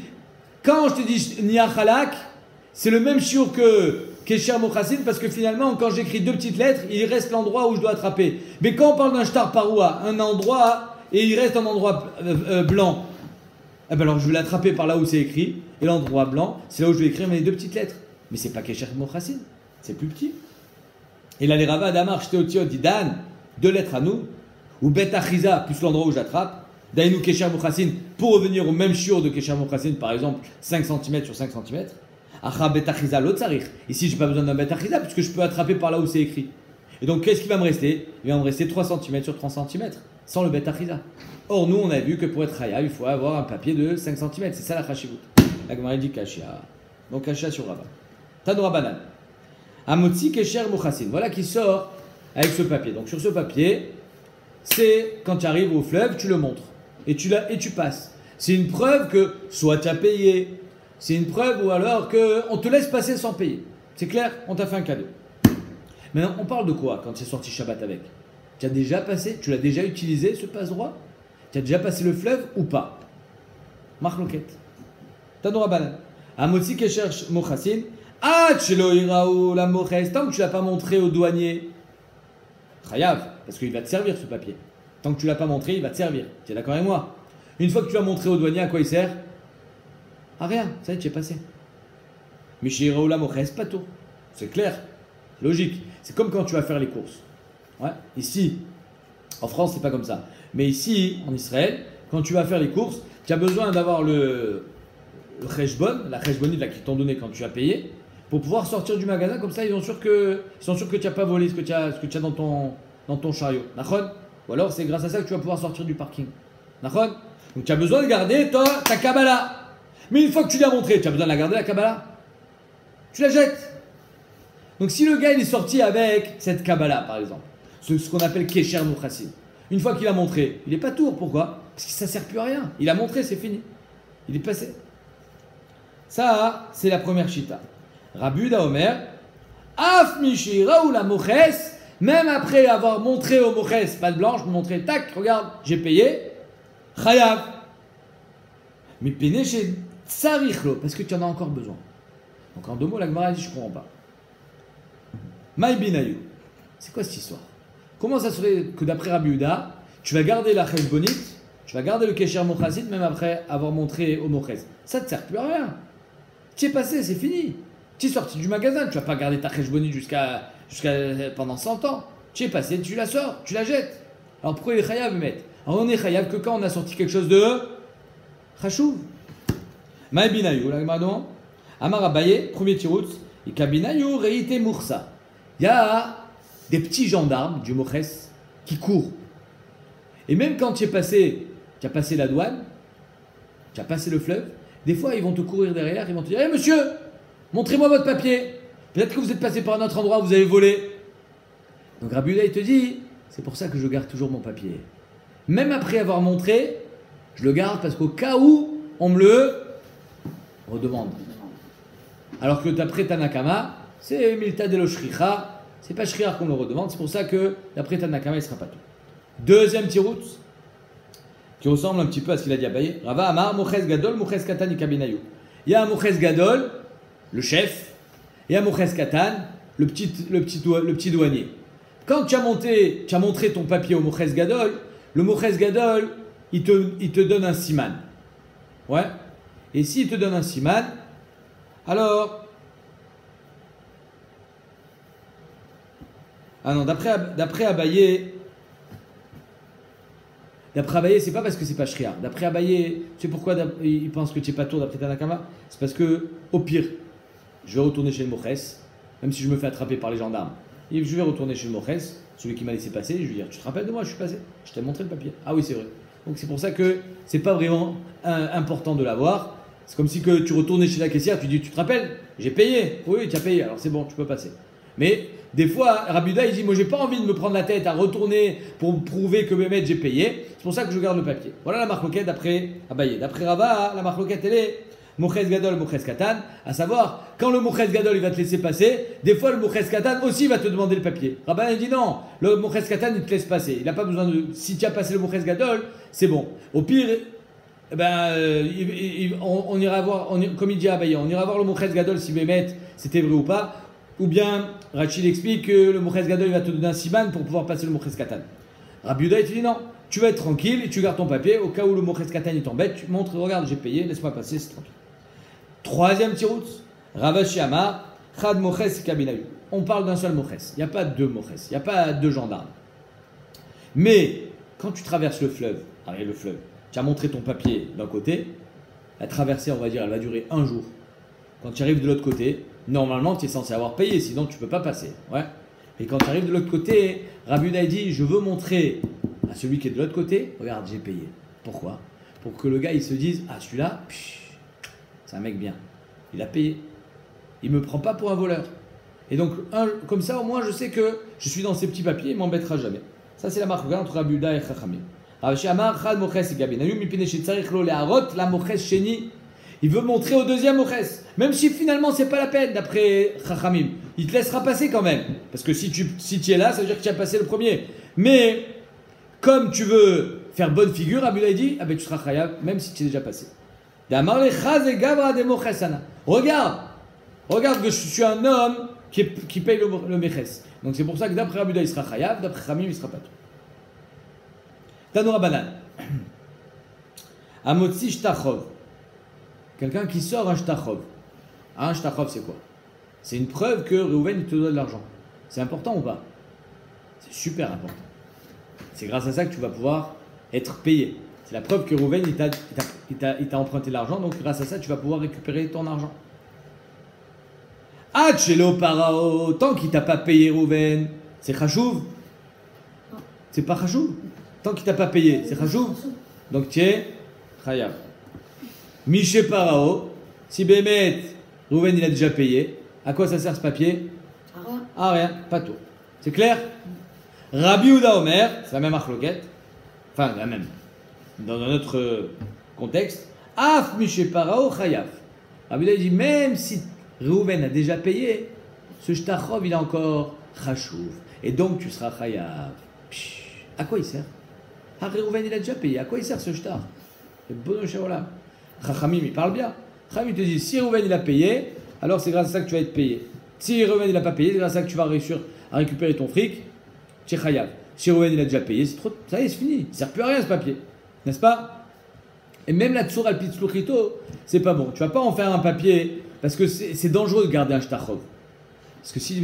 quand je te dis Nia Chalak, c'est le même shiur que Kesher Mochassin, parce que finalement, quand j'écris 2 petites lettres, il reste l'endroit où je dois attraper. Mais quand on parle d'un shtar paroua, un endroit, et il reste un endroit blanc, eh ben alors je vais l'attraper par là où c'est écrit, et l'endroit blanc, c'est là où je vais écrire mes 2 petites lettres. Mais c'est pas Kesher Mochassin, c'est plus petit. Et là, les Rava d'Amar, shtéotiot, dit Dan, 2 lettres à nous, ou bet achiza, plus l'endroit où j'attrape, Dainu Kesher Mochassin, pour revenir au même shiur de Kesher Mochassin, par exemple, 5 cm sur 5 cm. Acha bet achiza l'autre sarich. Ici, je n'ai pas besoin d'un bet achiza, puisque je peux attraper par là où c'est écrit. Et donc, qu'est-ce qui va me rester? Il va me rester 3 cm sur 3 cm, sans le bet achiza. Or, nous, on a vu que pour être chayav, il faut avoir un papier de 5 cm. C'est ça la chashivut. La Gemara dit kashia. Donc, kashia sur Rava. Tanoura banane. Amotzi Kesher Mochassin. Voilà qui sort avec ce papier. Donc sur ce papier, c'est quand tu arrives au fleuve, tu le montres. Et tu passes. C'est une preuve que soit tu as payé, c'est une preuve ou alors qu'on te laisse passer sans payer. C'est clair? On t'a fait un cadeau. Maintenant, on parle de quoi quand tu es sorti Shabbat avec? Tu as déjà passé, tu l'as déjà utilisé ce passe-droit? Tu as déjà passé le fleuve ou pas? Marloquette. Tanoura banane. Amotzi Kesher Mochassin. Ah, la moches, tant que tu ne l'as pas montré au douanier, chayav, parce qu'il va te servir ce papier. Tant que tu ne l'as pas montré, il va te servir. Tu es d'accord avec moi? Une fois que tu l'as montré au douanier, à quoi il sert? À rien, ça y est, tu es passé. Mishiraou la moches, pas tout. C'est clair, logique. C'est comme quand tu vas faire les courses. Ouais. Ici, en France, c'est pas comme ça. Mais ici, en Israël, quand tu vas faire les courses, tu as besoin d'avoir le cheshbon, la cheshbonite qu'ils t'ont donné quand tu as payé, pour pouvoir sortir du magasin, comme ça ils sont sûrs que tu n'as pas volé ce que tu as dans ton chariot. Nachon? Ou alors c'est grâce à ça que tu vas pouvoir sortir du parking. Nachon? Donc tu as besoin de garder ta Kabbalah. Mais une fois que tu l'as montré, tu as besoin de la garder la Kabbalah. Tu la jettes. Donc si le gars il est sorti avec cette Kabbalah par exemple, ce qu'on appelle Kesher Mochassin, une fois qu'il a montré, il n'est pas tour. Pourquoi? Parce que ça ne sert plus à rien. Il a montré, c'est fini. Il est passé. Ça, c'est la première chita. Rabbi Yehuda Omer, Af Mishira ou la moches, même après avoir montré au moches, pas de blanche, me montrer, tac, regarde, j'ai payé, chayav. Mais péné chez tsarichlo, parce que tu en as encore besoin. Donc en 2 mots, la Gemara dit, je ne comprends pas. Maï binayu. C'est quoi cette histoire? comment ça se fait que d'après Rabbi Yehuda, tu vas garder la cheshbonite, tu vas garder le kesher mochasit même après avoir montré au mochez? Ça ne te sert plus à rien. Tu es passé, c'est fini. Tu es sorti du magasin, tu ne vas pas garder ta cheshbonite jusqu'à pendant 100 ans. Tu es passé, tu la sors, tu la jettes. Alors pourquoi il est chayav, mettre? Alors on est chayav que quand on a sorti quelque chose de chachouv. Maï binayou, la Gemara Amar Abaye, premier tirout, et kabinayou reite moursa. Il y a des petits gendarmes du Moches qui courent. Et même quand tu as passé la douane, tu as passé le fleuve, des fois ils vont te courir derrière, ils vont te dire: hey, monsieur, montrez-moi votre papier. Peut-être que vous êtes passé par un autre endroit, vous avez volé. Donc Rabbi Yehuda, il te dit: c'est pour ça que je garde toujours mon papier. Même après avoir montré, je le garde parce qu'au cas où on me le redemande. Alors que d'après Tanakama, c'est Milta de lo Shricha, c'est pas Shriach qu'on le redemande, c'est pour ça que d'après Tanakama, il ne sera pas tout. Deuxième tirout, qui ressemble un petit peu à ce qu'il a dit à Abaye. Rava Amar, Moches Gadol, Moches Katan, Ikabinayou. Il y a un Moches Gadol, le chef, et un Moches Katan, le petit douanier. Quand tu as montré ton papier au Moches Gadol, le Moches Gadol, il te donne un siman. Ouais. Et s'il te donne un siman, alors... Ah non, d'après Abaye, c'est pas parce que c'est pas shriar. D'après Abaye, tu sais pourquoi il pense que tu n'es pas tour d'après Tanakama? C'est parce que, au pire, je vais retourner chez le Moches, même si je me fais attraper par les gendarmes. Et je vais retourner chez le Moches, celui qui m'a laissé passer, je vais dire: tu te rappelles de moi, je suis passé, je t'ai montré le papier. Ah oui, c'est vrai. Donc c'est pour ça que c'est pas vraiment important de l'avoir. C'est comme si que tu retournais chez la caissière, tu dis: tu te rappelles, j'ai payé. Oui, tu as payé, alors c'est bon, tu peux passer. Mais des fois, Rabbi Yehuda, il dit: moi j'ai pas envie de me prendre la tête à retourner pour prouver que Bémet j'ai payé. C'est pour ça que je garde le papier. Voilà la marloquette d'après Abaye. D'après Rava, la marloquette elle est Moches Gadol, Moches Katan, à savoir, quand le Moches Gadol il va te laisser passer, des fois le Moches Katan aussi va te demander le papier. Rabban il dit: non, le Moches Katan il te laisse passer. Il n'a pas besoin de. Si tu as passé le Moches Gadol, c'est bon. Au pire, on ira voir, comme il dit à Abaye, on ira voir le Moches Gadol si Bémet c'était vrai ou pas. Ou bien, Rachid explique que le Moches Gadol il va te donner un siman pour pouvoir passer le Moches Katan. Rabbi Yehuda il te dit: non, tu vas être tranquille et tu gardes ton papier. Au cas où le Moches Katan il t'embête, tu montres: regarde, j'ai payé, laisse-moi passer, c'est tranquille. Troisième tirout, Ravashi Amar, Chad Moches Kabinayou. On parle d'un seul Moches. Il n'y a pas deux Moches, il n'y a pas deux gendarmes. Mais quand tu traverses le fleuve, tu as montré ton papier d'un côté, la traversée, on va dire, elle va durer un jour. Quand tu arrives de l'autre côté, normalement, tu es censé avoir payé, sinon tu ne peux pas passer. Ouais. Et quand tu arrives de l'autre côté, Rabbi Yehuda dit: je veux montrer à celui qui est de l'autre côté, regarde, j'ai payé. Pourquoi? Pour que le gars, il se dise: ah, celui-là, c'est un mec bien. Il a payé. Il ne me prend pas pour un voleur. Et donc, comme ça, au moins, je sais que je suis dans ces petits papiers, il ne m'embêtera jamais. Ça, c'est la marque entre Rabbi Yehuda et Chachamim. Il veut montrer au deuxième Moches. Même si finalement, c'est pas la peine, d'après Chachamim. Il te laissera passer quand même. Parce que si tu es là, ça veut dire que tu as passé le premier. Mais, comme tu veux faire bonne figure, Rabbi Yehuda dit: ah ben tu seras chayav, même si tu es déjà passé. Regarde que je suis un homme qui paye le Meches. Donc c'est pour ça que d'après Rabbi Yehuda, il sera chayav, d'après Chachamim, il sera pas tout. Tanoura Banan. Amotzi Shtachov. Quelqu'un qui sort un Shtachov. Un Shtachov, c'est quoi? C'est une preuve que Reuven, il te doit de l'argent. C'est important ou pas? C'est super important. C'est grâce à ça que tu vas pouvoir être payé. C'est la preuve que Reuven, il t'a emprunté l'argent, donc grâce à ça, tu vas pouvoir récupérer ton argent. Hachelo Parao, tant qu'il t'a pas payé Reuven, c'est Chachouv? C'est pas Chachouv? Tant qu'il t'a pas payé, c'est Chachouv? Donc tu es Chayav. Miché Parao, si Bémet, Reuven il a déjà payé, à quoi ça sert ce papier? À rien, pas tout. C'est clair? Rabbi Yehuda Omer, c'est la même marloquette, enfin la même, dans un autre contexte. Af Miché Parao Chayav. Rabbi Yehuda dit: même si Reuven a déjà payé, ce Shtachov il a encore Chachouv. Et donc tu seras Chayav. À quoi il sert? Ah, Reuven il a déjà payé, à quoi il sert ce Shtach? C'est bon Shéolam. Chachamim il parle bien. Chachamim te dit: si Reuven il a payé, alors c'est grâce à ça que tu vas être payé. Si Reuven il n'a pas payé, c'est grâce à ça que tu vas réussir à récupérer ton fric, tu es Chayav. Si Reuven il a déjà payé, c'est trop, ça y est, c'est fini. Il ne sert plus à rien ce papier. N'est-ce pas? Et même la tsur al pitzluchito, c'est pas bon. Tu vas pas en faire un papier parce que c'est dangereux de garder un shtachov. Parce que si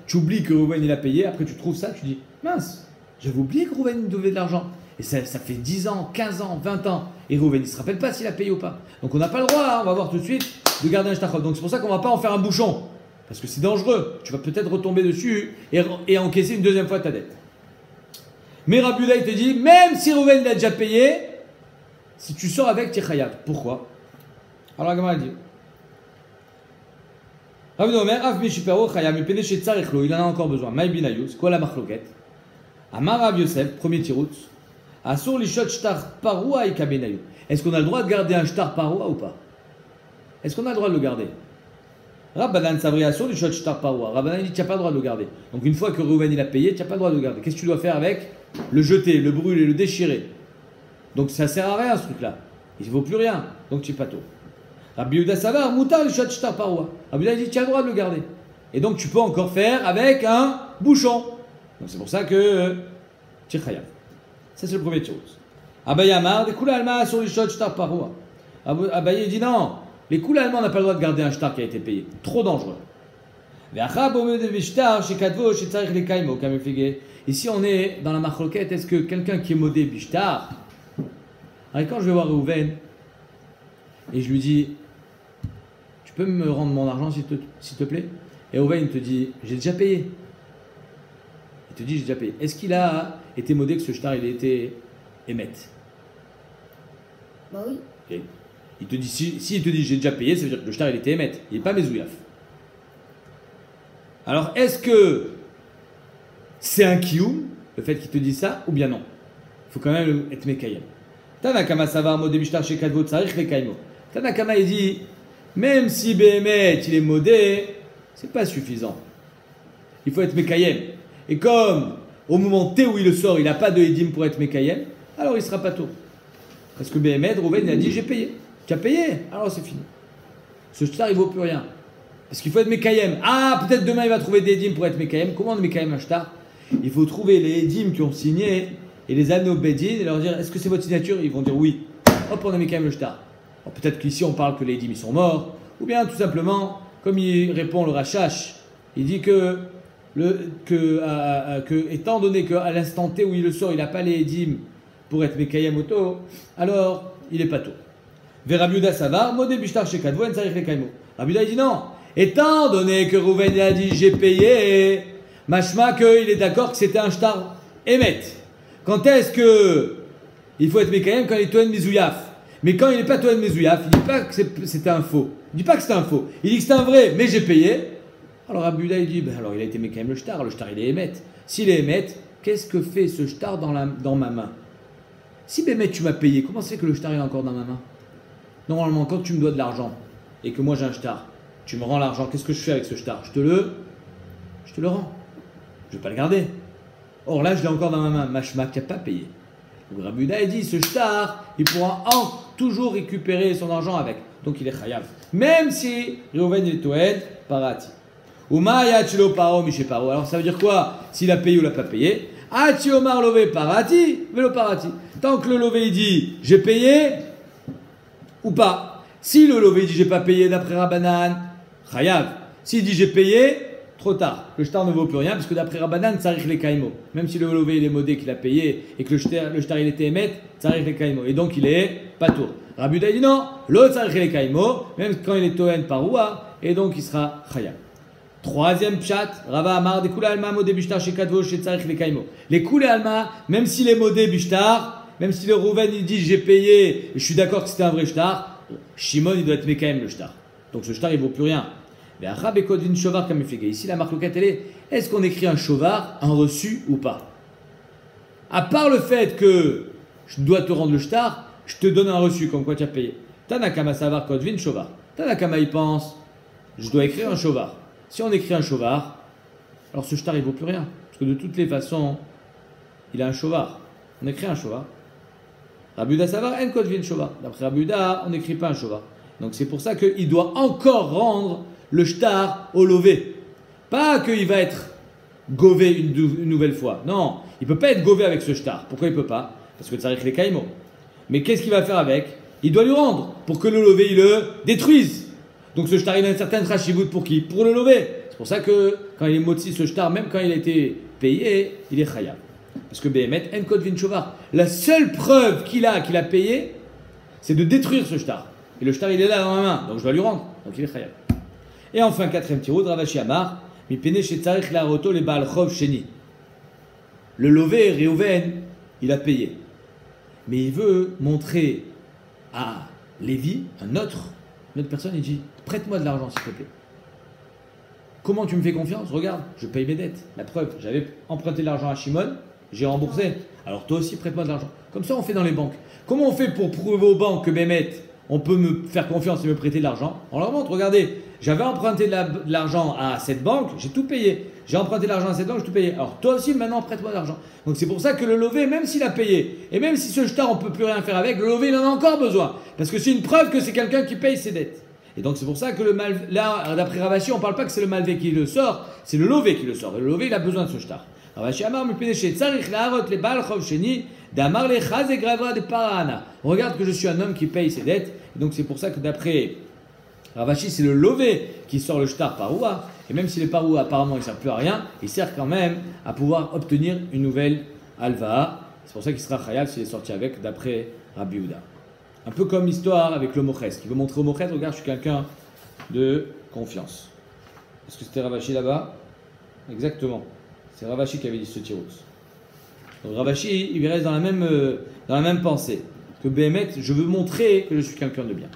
tu oublies que Reuven il a payé, après tu trouves ça, tu dis mince, j'avais oublié que Reuven devait de l'argent. Et ça fait 10 ans, 15 ans, 20 ans. Et Reuven il se rappelle pas s'il a payé ou pas. Donc on n'a pas le droit, hein, on va voir tout de suite, de garder un shtachov. Donc c'est pour ça qu'on va pas en faire un bouchon. Parce que c'est dangereux. Tu vas peut-être retomber dessus et encaisser une deuxième fois ta dette. Mais Rabbi Yehuda il te dit, même si Reuven il a déjà payé, si tu sors avec, tu es chayav. Pourquoi? Alors la Gemara dit, Rabbi Yehuda Omer, Af Mishipero chayav, mais Pene Shetzarech Lo, il en a encore besoin. Maï Binayou, c'est quoi la machloket? Amar Rav Yosef, premier tirout, Asur Lishot Shtar Paroua et Kabenayou. Est-ce qu'on a le droit de garder un Shtar Paroua ou pas? Est-ce qu'on a le droit de le garder? Rabbanan Savri Asur Lishot Shtar Paroua. Rabbanan dit, tu n'as pas le droit de le garder. Donc une fois que Reuven il a payé, tu n'as pas le droit de le garder. Qu'est-ce que tu dois faire avec? Le jeter, le brûler, le déchirer. Donc ça sert à rien ce truc-là. Il ne vaut plus rien. Donc tu es pas tôt. Rabbi Yehuda Savar, Moutar Lishot Shtar Paroua. Rabbi Yehuda dit, tu as le droit de le garder. Et donc tu peux encore faire avec un bouchon. Donc c'est pour ça que tu es chayav. Ça c'est le premier tirous. Abaye Amar, des koula alma sur Lishot Shtar Paroua. Abaye dit non, les koula alma on n'a pas le droit de garder un shtar qui a été payé. Trop dangereux. Ici on est dans la machloket, est-ce que quelqu'un qui est modé bishtar, alors quand je vais voir Reuven et je lui dis tu peux me rendre mon argent s'il te plaît, et Reuven te dit j'ai déjà payé, il te dit j'ai déjà payé, est-ce qu'il a été modé que ce shtar il a été émet? Bah oui. Okay. Il te dit si il te dit j'ai déjà payé, ça veut dire que le shtar il était émet, il n'est pas mezouyaf. Alors est-ce que c'est un kiyum, le fait qu'il te dise ça, ou bien non? Il faut quand même être mekayem. Tanakama savar modé bishtar chez kadvo tsarich lekaimo. Tanakama il dit, même si Béhémet il est modé, c'est pas suffisant. Il faut être mekayem. Et comme au moment T où il le sort, il n'a pas de edim pour être mekayem, alors il sera pas tôt. Parce que Béhémet, Reuven il a dit j'ai payé. Tu as payé, alors c'est fini. Ce shtar il vaut plus rien. Parce qu'il faut être mekayem. Ah, peut-être demain il va trouver des edim pour être mekayem. Comment on est mekayem un shtar? Il faut trouver les edim qui ont signé et les amener au bedin et leur dire est-ce que c'est votre signature? Ils vont dire oui. Hop, on a mekayem le shtar. Alors peut-être qu'ici on parle que les edim ils sont morts, ou bien tout simplement, comme il répond le rachash, il dit que étant donné qu'à l'instant T où il le sort, il n'a pas les edim pour être mekayem auto, alors il est pas tôt. Rabbi Yehuda Savar, modé bishtar chez Kadvo, en sarich lekaimo. Rabbi Yehuda il dit non. Étant donné que Reuven a dit j'ai payé, machma qu'il est d'accord que c'était un shtar émet. Quand est-ce que il faut être mekayem? Quand il est toen mizouyaf. Mais quand il n'est pas toen mizouyaf, il ne dit pas que c'était un faux. Il ne dit pas que c'était un faux. Il dit que c'est un vrai, mais j'ai payé. Alors Rabbi Yehuda il dit ben alors il a été mekayem le shtar il est émet. S'il est émet, qu'est-ce que fait ce shtar dans ma main? Si Bémet tu m'as payé, comment c'est que le shtar est encore dans ma main? Normalement quand tu me dois de l'argent et que moi j'ai un shtar, tu me rends l'argent, qu'est-ce que je fais avec ce shtar? Je te le rends. Je ne vais pas le garder. Or là, je l'ai encore dans ma main. Machma qui n'a pas payé. Donc Rabbi Yehuda dit, ce shtar, il pourra toujours récupérer son argent avec. Donc il est chayav. Même si Reuven est toed, parati. Umaya chilo paro miché paro. Alors ça veut dire quoi? S'il a payé ou l'a pas payé? Achi omar lové parati, velo parati. Tant que le lové il dit, j'ai payé, ou pas. Si le lové dit, j'ai pas payé d'après Rabbanan, chayav. S'il dit j'ai payé, trop tard. Le shtar ne vaut plus rien, parce que d'après Rabbanan, tsarich les kaimo. Même si le lové il est modé qu'il a payé et que le shtar il était émet, tsarich les kaimo. Et donc il est pas tour. Rabbi Yehuda dit non, l'autre tsarich les kaimo, même quand il est toen paroua, et donc il sera chayav. Troisième pshat, Rava Amar, des koulé alma modé bishtar chez kadvo chez tsarich les kaimo. Les koulé alma, même s'il est modé bishtar, même si le Reuven il dit j'ai payé, et je suis d'accord que c'était un vrai shtar, Shimon il doit être mekayem le shtar. Donc ce shtar il vaut plus rien. Ici, la marque locale, est-ce qu'on écrit un shovar, un reçu ou pas? À part le fait que je dois te rendre le shtar, je te donne un reçu, comme quoi tu as payé. Tanakama savar kodvin shovar. Tanakama il pense, je dois écrire un shovar. Si on écrit un shovar, alors ce shtar il vaut plus rien. Parce que de toutes les façons, il a un shovar. On écrit un shovar. Rabbi Yehuda savar en kodvin shovar. D'après Rabbi Yehuda, on n'écrit pas un shovar. Donc c'est pour ça qu'il doit encore rendre le shtar au lové. Pas qu'il va être gové une nouvelle fois. Non, il ne peut pas être gové avec ce shtar. Pourquoi il ne peut pas? Parce que tzarich les kaimo. Mais qu'est-ce qu'il va faire avec? Il doit lui rendre pour que le lové il le détruise. Donc ce shtar il a une certaine rachivout pour qui? Pour le lové. C'est pour ça que quand il est motzi ce shtar, même quand il a été payé, il est chayav. Parce que Behemet, en kod vin shovar. La seule preuve qu'il a payé, c'est de détruire ce shtar. Et le shtar il est là dans ma main, donc je dois lui rendre. Donc il est chayav. Et enfin, quatrième tirou, Ravashi Amar, mipene shetzarich la'aroto le baal chov sheni. Le lové, Réhouven, il a payé. Mais il veut montrer à Lévi, une autre personne, il dit, prête-moi de l'argent s'il te plaît. Comment tu me fais confiance? Regarde, je paye mes dettes. La preuve, j'avais emprunté de l'argent à Shimon, j'ai remboursé. Alors toi aussi, prête-moi de l'argent. Comme ça, on fait dans les banques. Comment on fait pour prouver aux banques que Bémet, on peut me faire confiance et me prêter de l'argent? On leur montre, regardez, j'avais emprunté de l'argent à cette banque, j'ai tout payé. J'ai emprunté de l'argent à cette banque, j'ai tout payé. Alors toi aussi, maintenant, prête-moi de l'argent. Donc c'est pour ça que le lové, même s'il a payé, et même si ce shtar, on ne peut plus rien faire avec, le lové, il en a encore besoin. Parce que c'est une preuve que c'est quelqu'un qui paye ses dettes. Et donc c'est pour ça que là, d'après Ravashi, on ne parle pas que c'est le malvé qui le sort, c'est le lové qui le sort. Et le lové, il a besoin de ce shtar. Ravashi Amar, on regarde que je suis un homme qui paye ses dettes. Et donc c'est pour ça que d'après Ravashi, c'est le lové qui sort le shtar paroua. Et même si les paroua, apparemment, il ne sert plus à rien, il sert quand même à pouvoir obtenir une nouvelle alva. C'est pour ça qu'il sera chayav s'il est sorti avec, d'après Rabbi Yehuda. Un peu comme l'histoire avec le Moches, qui veut montrer au Moches, regarde, je suis quelqu'un de confiance. Est-ce que c'était Ravashi là-bas? Exactement. C'est Ravashi qui avait dit ce tirous. Donc Ravashi, il reste dans la même pensée. Que Béhémet, je veux montrer que je suis quelqu'un de bien.